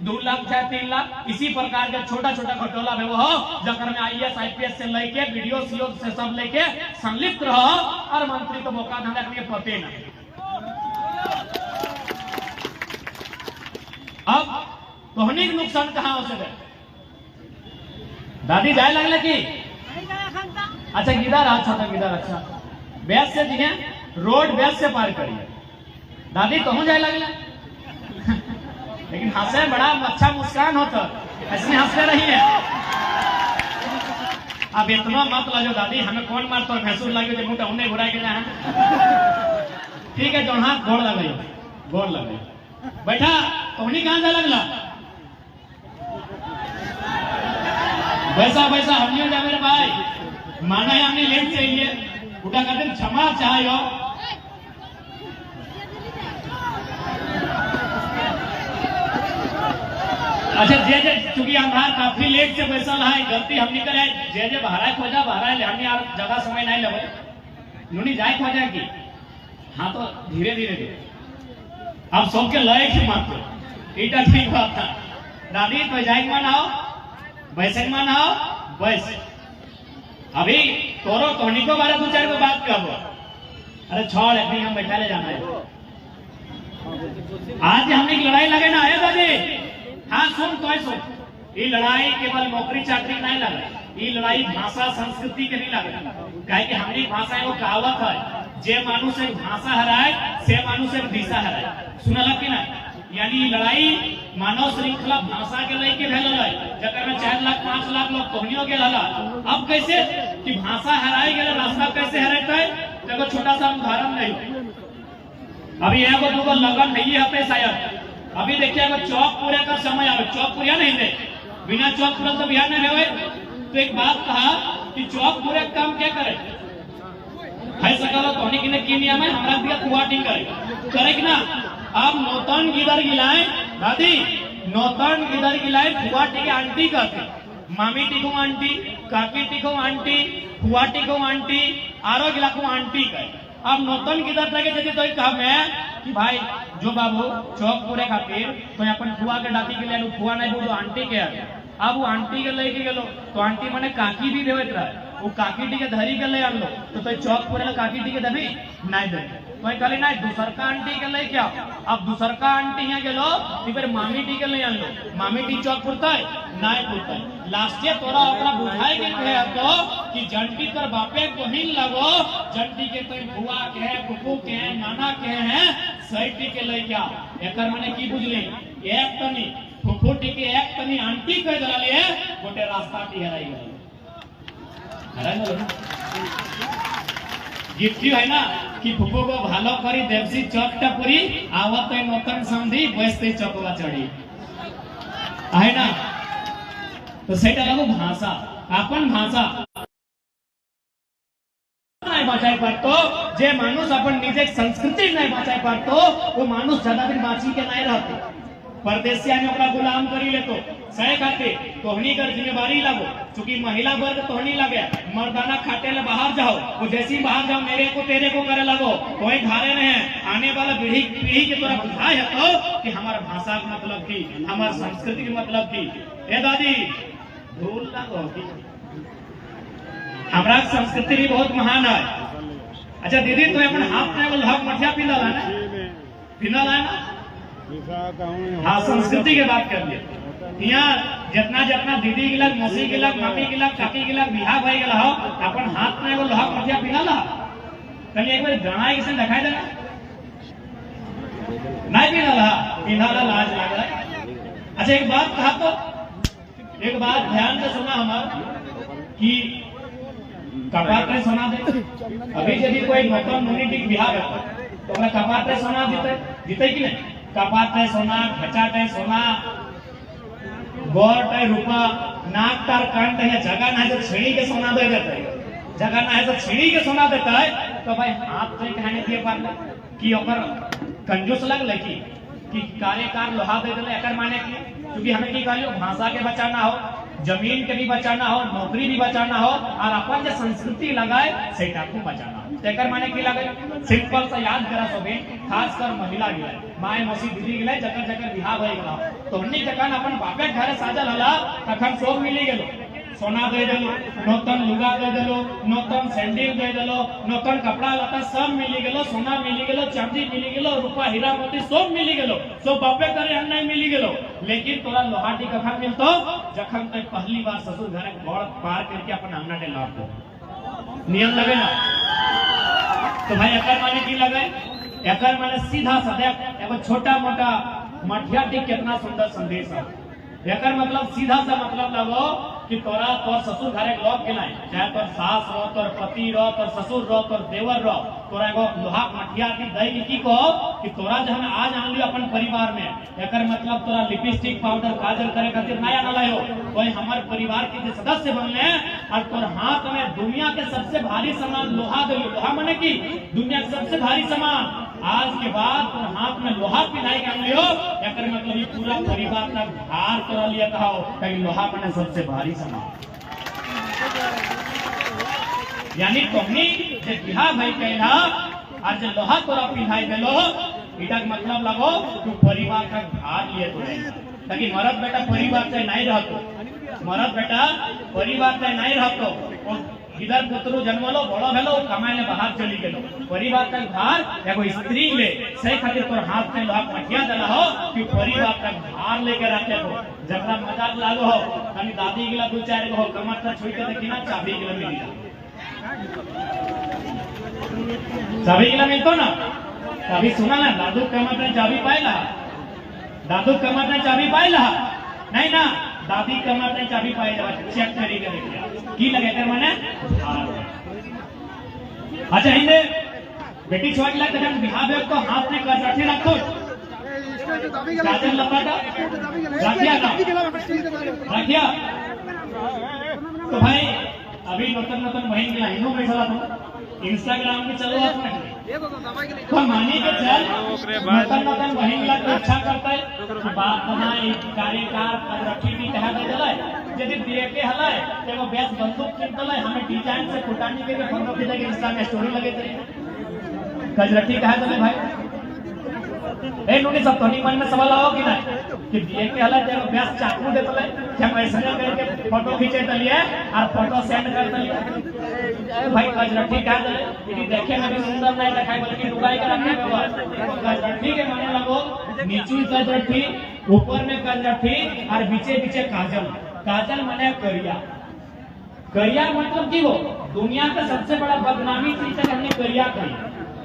2 लाख चाहे 3 लाख इसी प्रकार के छोटा छोटा घटोला में वो हो जकर में IAS IPS से लेके वीडियो सीओ से सब लेके संलिप्त रहो और मंत्री तो मौका धंधा के लिए पते नहीं। अब तोहनी के नुकसान कहाँ हो सके? दादी जाए लगले की अच्छा गिदार छोटा गिदार अच्छा बैस से दिखे रोड बैस से पार करिए दादी कहूँ जाए लगले लेकिन हंसे बड़ा अच्छा मुस्कान होता ऐसे हंसते रही है। अब इतना मत लजो दादी हमें कौन मारता भैंसुर लगे जो मुंह उन्हें घुरा के जाए ठीक है जो हाथ गोड़ लगे बैठा तोहनी कहाँ जाए लगला वैसा वैसा हमने जा मेरे भाई माना है हमने लेट चाहिए उठा करते क्षमा चाहो अच्छा जे चूंकि हमारा काफी लेट से पैसा है गलती हमने करे जे बहरा खोजा बहरा ले हमने यार ज्यादा समय नहीं लगे नुनी जाए खोजा की हाँ तो धीरे धीरे अब सबके लय की मात्र इटा ठीक बात था दादी तो जाए मनाओ वैसे मनाओ बस अभी तोरो तोहनी को बारे 2-4 को बात करो अरे छोड़ अभी हम बैठा ले जाना है आज हमने लड़ाई लगे ना है दादी हाँ सुन ये लड़ाई केवल नौकरी चाकरी नहीं लगा ये लड़ाई भाषा संस्कृति के नहीं लगा कहे कि हमारी भाषा है वो कहावत है जे मानुष एक भाषा हराए से मानुष एक दिशा हराए सुनल कि ना यानी लड़ाई मानव श्रृंखला भाषा के लेके भेल जकर में 4 लाख 5 लाख लोग तोहनियों के लगा अब कैसे कि भाषा हराए गए रास्ता कैसे हराता है देखो छोटा सा उदाहरण नहीं अभी एगो दूगो लगन नहीं है शायद अभी देखिए अगर चौक पूरे का समय आवे चौक पूरा नहीं दे बिना चौक पूरा तो बिहार नहीं रहे तो एक बात कहा कि चौक पूरे काम क्या करे है सकल तोहनी की ने की नियम है हमरा दिया कुआटी करे कि ना अब नौतन गिदर गिलाए दादी नौतन गिदर गिलाए कुआटी के आंटी कहते मामी टिको आंटी काकी टिको आंटी कुआटी को आंटी आरो गिला को आंटी कहे अब नौतन गिदर लगे जैसे तो कहा मैं कि भाई जो बाबू चौक पूरे खातिर तो अपन फुआ के डाटी के लिए फुआ नहीं बोलो आंटी के अब वो आंटी के लेके गेलो तो आंटी माने काकी भी देवत रहा वो काकी टी के धरी के ले आन लो तो चौक पूरे काकी टी के देवी नहीं दे तो कहली नहीं दूसर का आंटी के ले क्या अब दूसर का आंटी यहाँ गेलो फिर मामी टी के ले आन लो मामी टी चौक पुरता है नहीं पुरता है लास्ट तोरा अपना बुझाए के तो कि जंटी तर बापे बहिन लगो जंटी के तो बुआ के फुफू के नाना के हैं सही के ले क्या एक मैंने की बुझली एक तनी फुफू टी के एक तनी आंटी कह दिला गोटे रास्ता टी हराई गई गिफ्टी है ना कि फुफू को भालो करी देवसी चौकटा पूरी आवत है नौतन समझी बसते चौकवा चढ़ी है ना तो सेटा लगो भाषा अपन भाषा नहीं बचाई पातो जे मानुष अपन निजे संस्कृति नहीं बचाई पातो वो मानुष ज्यादा दिन बाँची के नहीं रहते परदेसिया ने अपना गुलाम करी ले तो सही खाते तोहनी कर जिम्मेवारी लगो चूंकि महिला वर्ग तोहनी लगे मर्दाना खाते ले बाहर जाओ वो जैसी बाहर जाओ मेरे को तेरे को करे लगो कोई घारे नहीं आने वाला पीढ़ी के तोरा बुझाए है तो कि हमारा भाषा का मतलब की हमारा संस्कृति के मतलब की ए दादी भूल लगो हमारा संस्कृति भी बहुत महान है। अच्छा दीदी तो अपन हाथ में लोहा मठिया पिंडल है ना हाँ संस्कृति के बात कर लिए यहाँ जितना जितना दीदी गिलक मौसी गिलक मामी गिलक काकी गिलक बिहार भाई गला हो अपन हाथ में एगो लोहा मठिया पिंडल कल एक बार गणा किसी दिखाई देना नहीं पिंडल लाज लग रहा है। अच्छा एक बात कहा तो एक बात ध्यान से सुना हमारा कि कपाट पे सोना दे अभी यदि कोई नौतन मुनिटिक बिहार है तो मैं कपाट पे सोना जीते कि नहीं कपाट पे सोना घचा पे सोना गोर पे रुपा नाक तार कान है जगह ना है तो छेड़ी के सोना दे देते जगह ना है तो छेड़ी के सोना देता है तो भाई हाथ तो कहने दिए पार कि ओकर कंजूस लग कि कार्यकार लोहा दे दे एकर माने की क्योंकि हमें की कहलियो भाषा के बचाना हो जमीन के भी बचाना हो, नौकरी भी बचाना हो और अपन जो संस्कृति लगाए से को बचाना हो। तेकर माने की लगे सिंपल सा याद करा सोबे, खासकर महिला गिला माए मौसी दीदी गिला जकर जकर बिहाव होई गला तो हमनी जकन अपन बापे घरे साजल हला तखन सब मिली गेलो, सोना दे देलो, नूतन लुगा दे देलो, नूतन सैंडल दे देलो, नूतन कपड़ा लता सब मिली गेलो, सोना मिली गेलो, चांदी मिली गेलो, रूपा हीरा मोती सब मिली गेलो, सब बापे करे हम नहीं मिली गेलो। लेकिन तोरा लोहाटी कखन मिलतो जखन तक पहली बार ससुर घरे गोड़ पार करके अपन अंगना के लौट दो। नियम लगे ना तो भाई एकर माने की लगे, एकर माने सीधा साधा एगो छोटा मोटा मठिया टी कितना सुंदर संदेश है। एकर मतलब सीधा सा मतलब लगो कि तोरा तोर ससुर घरे लोग गेलाय, चाहे तोर सास रो, तोर पति रो, तोर ससुर रो, तोर देवर रो, तोरा एगो लोहा मठिया की दई की कहो कि तोरा जहन आज आन लियो अपन परिवार में, एकर मतलब तोरा लिपस्टिक पाउडर काजल करे खातिर नया न लायो, कोई हमार परिवार के सदस्य बनले और तोर हाथ में दुनिया के सबसे भारी सामान लोहा दे। लोहा माने की दुनिया के सबसे भारी सामान, आज के बाद तोर हाथ में लोहा पिनाई के लियो, एकर मतलब ये पूरा परिवार का भार तोरा लिया कहो कहीं लोहा माने सबसे भारी सामान। यानी तुमनी जे बिहा भाई कहला आज जे लोहा तोरा पिनाई देलो इटा मतलब लगो तू परिवार का भार लिए तोरे, ताकि मरद बेटा परिवार से नहीं रहतो, मरद बेटा परिवार से नहीं रहतो, इधर पुत्रु जन्मलो बड़ो भेलो कमाए ले बाहर चली गेलो, परिवार का भार एगो स्त्री ले सही खातिर तोर हाथ में लोहा मठिया देला हो कि परिवार का भार लेके रखे हो। जकरा मजाक लागो हो कनी दादी गिला दो चार गो कमर त छोड़ के देखी ना चाबी गिला मिली, चाबी गिला मिलतो ना अभी सुना ना दादू कमर में चाबी पाएला, दादू कमर में चाबी पाएला नहीं ना दादी कमर में चाबी पाए जा चेक करी के की लगे कर माने। अच्छा हिंदे बेटी छोड़ ला जब बिहार में तो हाथ में कर रखे रखो काजल लपाटा रखिया रखिया तो भाई अभी नूतन नूतन बहन के लाइनों में चला था इंस्टाग्राम पे चलो तो मानी के चल नूतन नूतन बहन ला तो अच्छा करता है बात बनाए कार्यकार रखी भी कहा दे दलाय यदि देखे हलाय एगो बेस बंदूक किन दलाय हमें डिजाइन से फुटानी के फोटो खींच के इंस्टा में स्टोरी लगे थे कजरठी कहा दले भाई ए नूनी सब तोनी मन में सवाल आओ कि ना कि दिए के हला जब बेस चाकू दे दले हम ऐसे करके फोटो खींचे दलिए और फोटो सेंड कर दलिए भाई कजरठी कहा दले यदि देखे में भी सुंदर नहीं दिखाई बल्कि डुबाई के रखने में कजरठी के माने लगो नीचे कजरठी ऊपर में कजरठी और बीचे बीचे काजल, काजल माने करिया, करिया मतलब की वो दुनिया का सबसे बड़ा बदनामी चीज है हमने करिया कही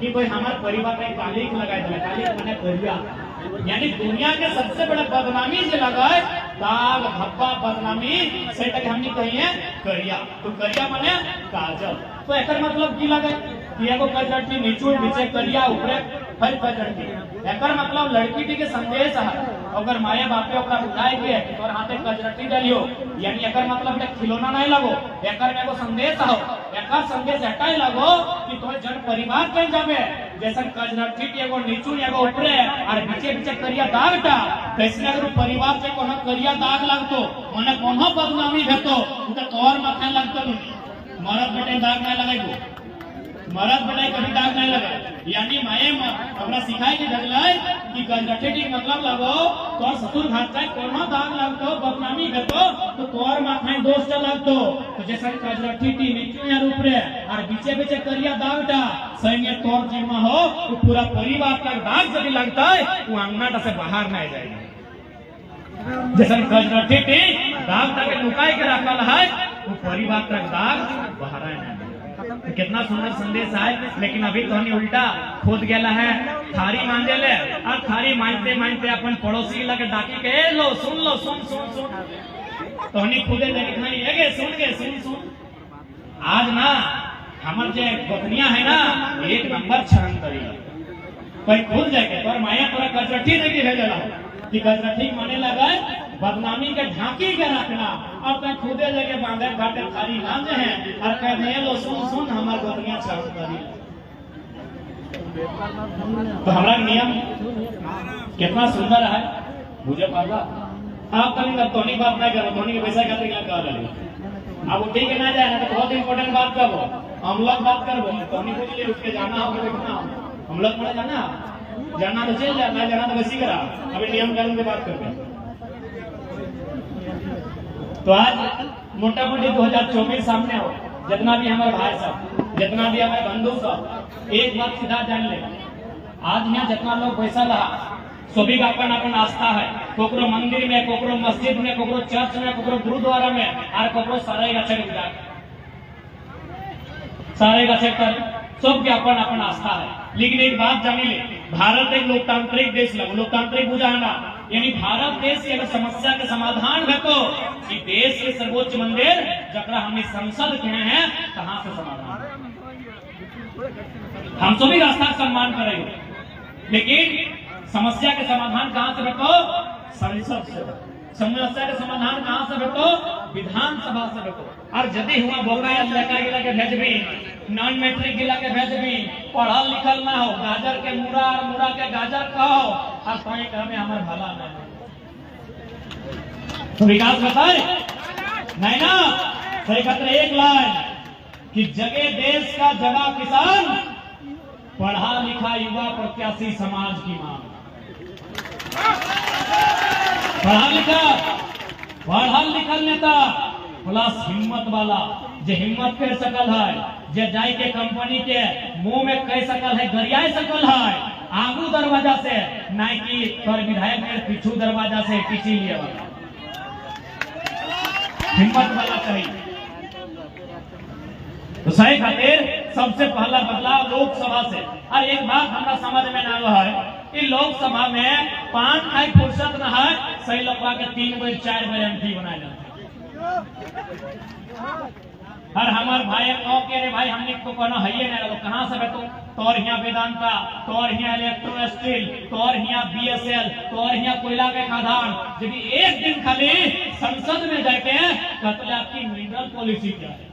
कि कोई हमारे परिवार में कालिक लगाए दिला, कालिक माने करिया, यानी दुनिया के सबसे बड़ा बदनामी से लगाए दाग धब्बा बदनामी से तक हमने कही है करिया, तो करिया माने काजल, तो एकर मतलब की लगे कि एगो कजरठी नीचू नीचे करिया ऊपरे फल कजरठी, एकर मतलब लड़की के संदेश है अगर माए बापे ओकरा बुझाए के तोर हाथे कजरठी डालियो, यानी एकर मतलब खिलौना नहीं लगो, एकर में एगो संदेश हो, एकर संदेश एटाई लगो कि तोर जन परिवार के जाबे जैसा कजरठी के एगो नीचू एगो ऊपरे और बीचे बीचे करिया दागटा कैसे अगर परिवार से कोनो करिया दाग लगतो माने कोनो बदनामी भेतो तो तोर माथे लगतो मरद बेटे दाग नहीं लगाइबो, मरद बेटे कभी दाग नहीं लगा, यानी माए हमरा सिखाई के धरलाई कि कजरठी मतलब लगो तोर ससुर घर का कोनो दाग लगतो बदनामी भेतो तो तोर माथे दोष लगतो, तो जैसा कजरठी नीचू या ऊपरे और बीचे बीचे करिया दागटा सही तोर जिम्मा हो तो पूरा परिवार का दाग यदि लगता है वो अंगना से बाहर नहीं जाएगा, जैसा कजरठी दाग तक लुकाई के रखल है वो परिवार का दाग बाहर नहीं। तो कितना सुंदर संदेश है, लेकिन अभी तो हमें उल्टा खोद गया है थारी मांगे ले और थारी मांगते मांगते अपन पड़ोसी लगे डाकी के लो सुन तो हमें खुदे देखे सुन के सुन आज ना हमार जे गोतनिया है ना एक नंबर छरन करी कोई खुद जाके तोर माया तोरा कजरठी देके भेजला कि कजरठी माने लगा बदनामी के झांकी के रखना और तक खुदे जगह बांधे घाटे खाली नाम है और कहने लो सुन हमार गोतनिया छरन करी। तो हमारा नियम कितना सुंदर है मुझे पता आप कभी धोनी बात ना करो, धोनी के पैसा खातिर क्या कह रहे अब उठी के ना जाए ना तो बहुत इंपॉर्टेंट बात करो, हम लोग बात करो, धोनी को लिए उठ के जाना हो देखना, हम लोग पड़े जाना तो चल जाए, ना जाना तो वैसी करा। अभी नियम कानून की बात करते हैं। तो आज मोटा मोटी 2024 सामने हो, जितना भी हमारे भाई साहब, जितना भी हमारे बंधु सब, एक बात सीधा जान ले, आज यहाँ जितना लोग पैसा रहा सभी का अपन अपन आस्था है, कोकरो मंदिर में, कोकरो मस्जिद में, कोकरो चर्च में, कोकरो गुरुद्वारा में, और कोकरो सारे का सबके अपन अपन आस्था है। लेकिन एक बात जानी ले, भारत एक लोकतांत्रिक देश लगा, लोकतांत्रिक बुझाना यानी भारत देश की अगर समस्या के समाधान है तो देश के सर्वोच्च मंदिर जकरा हमने संसद कहे हैं कहां से समाधान, हम सभी रास्ता का सम्मान करेंगे, लेकिन समस्या के समाधान कहां से बेटो, संसद से। समस्या के समाधान कहां से बेटो, विधानसभा से बेटो। और यदि हुआ बोगा या लड़का गिला के भेजबी, नॉन मैट्रिक गिला के भेजबी, पढ़ल लिखल ना हो, गाजर के मुरा और मुरा के गाजर कहो, और पाए में हमारे भला नहीं तो विकास बताए नहीं ना। सही खतर एक लाइन कि जगे देश का जगा किसान, पढ़ा लिखा युवा प्रत्याशी समाज की मांग। पढ़ा लिखल नेता प्लस हिम्मत वाला, जो हिम्मत कर सकल है, जो जाई के कंपनी के मुंह में कह सकल है, गरिया सकल है, आगू दरवाजा से नहीं कि तोर विधायक के पीछू दरवाजा से पीछे लिए वाला हिम्मत वाला चाहिए। तो सही खातिर सबसे पहला बदलाव लोकसभा से। और एक बात हमारा समझ में ना है कि लोकसभा में 5 खाई फुर्सत न है, सही लोग के 3 बार 4 बार एमपी बनाए जाते। और हमारे भाई के रे भाई हमने तो कहना है ही नहीं, कहां से बेटो, तोर यहाँ वेदांता, तोर यहाँ इलेक्ट्रो स्टील, तोर यहाँ बीएसएल, तोर यहाँ कोयला के खदान। जब एक दिन खाली संसद में जाके कहते आपकी मिनरल पॉलिसी क्या है,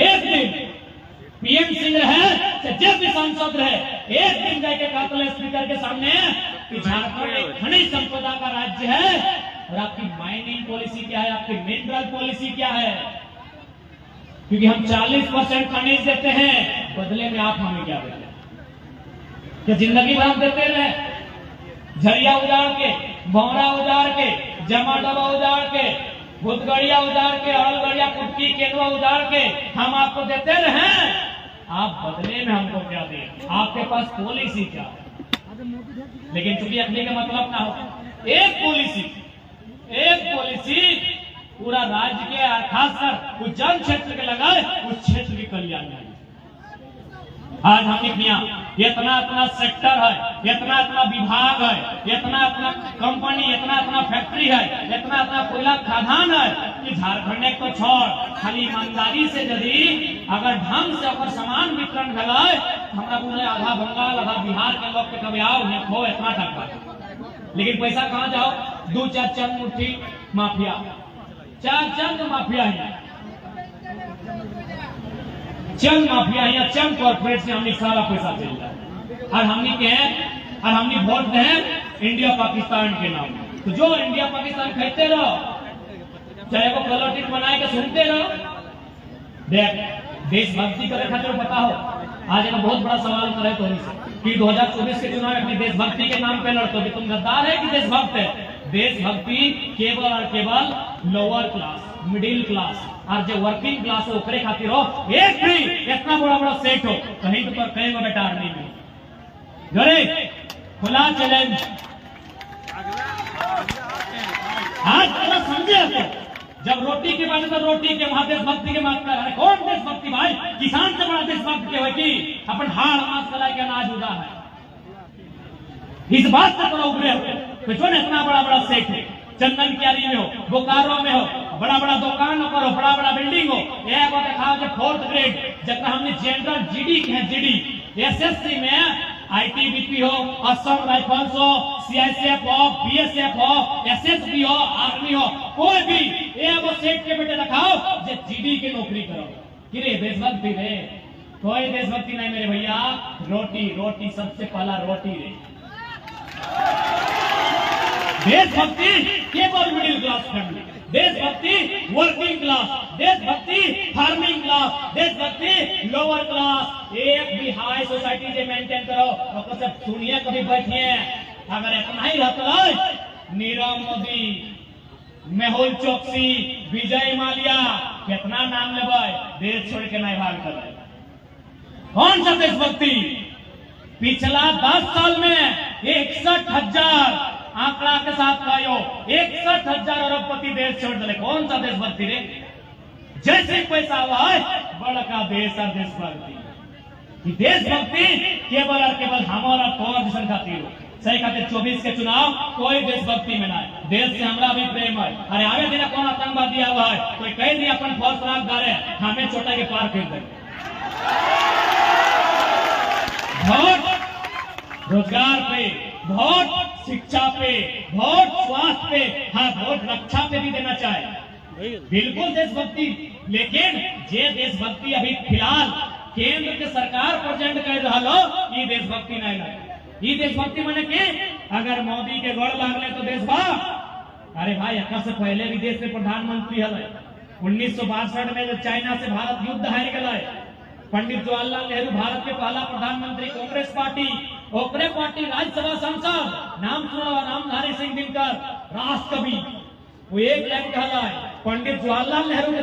एक दिन पीएम सिंह रहे जब भी सांसद रहे, एक दिन जाके कहते स्पीकर के सामने कि झारखंड एक खनिज संपदा का राज्य है और आपकी माइनिंग पॉलिसी क्या है, आपकी मिनरल पॉलिसी क्या है, क्योंकि हम 40% खनिज देते हैं, बदले में आप हमें क्या देते हैं, कि जिंदगी भर देते रहे, झरिया उजाड़ के, भौरा उजाड़ के, जमा डबा उजाड़ के, भूतगड़िया उजाड़ के, अड़लगड़िया कुटकी केंदुआ उजाड़ के हम आपको देते रहे, आप बदले में हमको क्या दें, आपके पास पॉलिसी क्या है। लेकिन चूंकि अखनी का मतलब ना हो, एक पॉलिसी पूरा राज्य के खासकर उस जन क्षेत्र के लगाए, उस क्षेत्र के कल्याण में। आज हम इतना सेक्टर है, इतना विभाग है, इतना कंपनी, इतना फैक्ट्री है, इतना कोयला खादान है कि झारखंड को छोड़ खाली ईमानदारी से यदि अगर ढंग से अगर सामान वितरण भलाए, हमारा पूरे आधा बंगाल आधा बिहार के लोग के कभी आओ यहाँ खो इतना टक्का, लेकिन पैसा कहाँ जाओ, 2-4 चंद मुट्ठी माफिया, 4 चंद माफिया है, चंद माफिया या चंद कॉर्पोरेट से हमने सारा पैसा चल रहा है। और हमने वोट दें इंडिया पाकिस्तान के नाम। तो जो इंडिया पाकिस्तान कहते रहो, चाहे वो पॉलिटिक्स बनाए के सुनते रहो। देख देशभक्ति करे खातिर पता हो, आज एक बहुत बड़ा सवाल करे तो कि 2024 के चुनाव अपनी देशभक्ति के नाम पे लड़ते हो, तुम गद्दार है कि देशभक्त है। देशभक्ति केवल और केवल लोअर क्लास, मिडिल क्लास और जो वर्किंग क्लास हो ओकरे खातिर हो। एक भी इतना बड़ा सेट हो कहीं तो कहीं बेटा आर्मी में गरे खुला चैलेंज आज पूरा समझे तो जब रोटी की बात तो रोटी के वहां देशभक्ति के बात कर रहे। कौन देशभक्ति भाई, किसान से बड़ा देशभक्त के है कि अपन हाड़ मास कला के अनाज उगा है, इस बात से थोड़ा उभरे हो। तो जो इतना बड़ा सेट है, चंदन क्यारी में हो, बोकारो में हो, बड़ा दुकान पर हो, बड़ा बिल्डिंग हो, यह वो दिखाओ जो 4th ग्रेड जब हमने जनरल जीडी है, जीडी एसएससी में आईटीबीपी हो, असम राइफल्स हो, सीआईएसएफ हो, बीएसएफ हो, एसएसबी हो, आर्मी हो, कोई भी ये वो सेट के बेटे दिखाओ जो जीडी की नौकरी करो कि रे देशभक्ति रे। कोई देशभक्ति नहीं मेरे भैया, रोटी सबसे पहला रोटी रे। देशभक्ति केवल मिडिल क्लास फैमिली, देशभक्ति वर्किंग क्लास, देशभक्ति फार्मिंग क्लास, देशभक्ति लोअर क्लास। एक भी हाई सोसाइटी जे मेंटेन करो और सब सुनिए कभी बैठिए। अगर इतना ही रहता है नीरव मोदी, मेहुल चोकसी, विजय माल्या, कितना नाम लेबै, देश छोड़ के नहीं भाग कर। कौन सा देशभक्ति? पिछला 10 साल में 61,000 आंकड़ा के साथ कहो 61,000 अरबपति देश छोड़ दिले। कौन सा देशभक्ति रे? जैसे पैसा हुआ है बड़का देश और देशभक्ति। देशभक्ति केवल और केवल हमारा तौर जैसा खातिर सही खातिर 24 के चुनाव कोई देशभक्ति में ना है। देश से हमारा भी प्रेम है। अरे आगे दिन कौन आतंकवादी हुआ है, कोई कह दिया अपन फौज राग डाले, हमें छोटा के पार फेंक दे। वोट रोजगार पे, वोट शिक्षा पे, वोट स्वास्थ्य पे, हाँ वोट रक्षा पे भी देना चाहिए, बिल्कुल देशभक्ति। लेकिन ये देशभक्ति अभी फिलहाल केंद्र के सरकार प्रेजेंट कर रहा हो, ये देशभक्ति नहीं लगे। ये देशभक्ति माने कि अगर मोदी के गढ़ लागले तो देशभक्त। अरे भाई एक से पहले भी देश में प्रधानमंत्री है 1962 में जब चाइना से भारत युद्ध हार गए, पंडित जवाहरलाल नेहरू भारत के पहला प्रधानमंत्री, कांग्रेस पार्टी, ओकरे पार्टी राज्यसभा सांसद नाम सुना रामधारी सिंह दिनकर, राष्ट्रकवि, वो एक लाइन कहला है पंडित जवाहरलाल नेहरू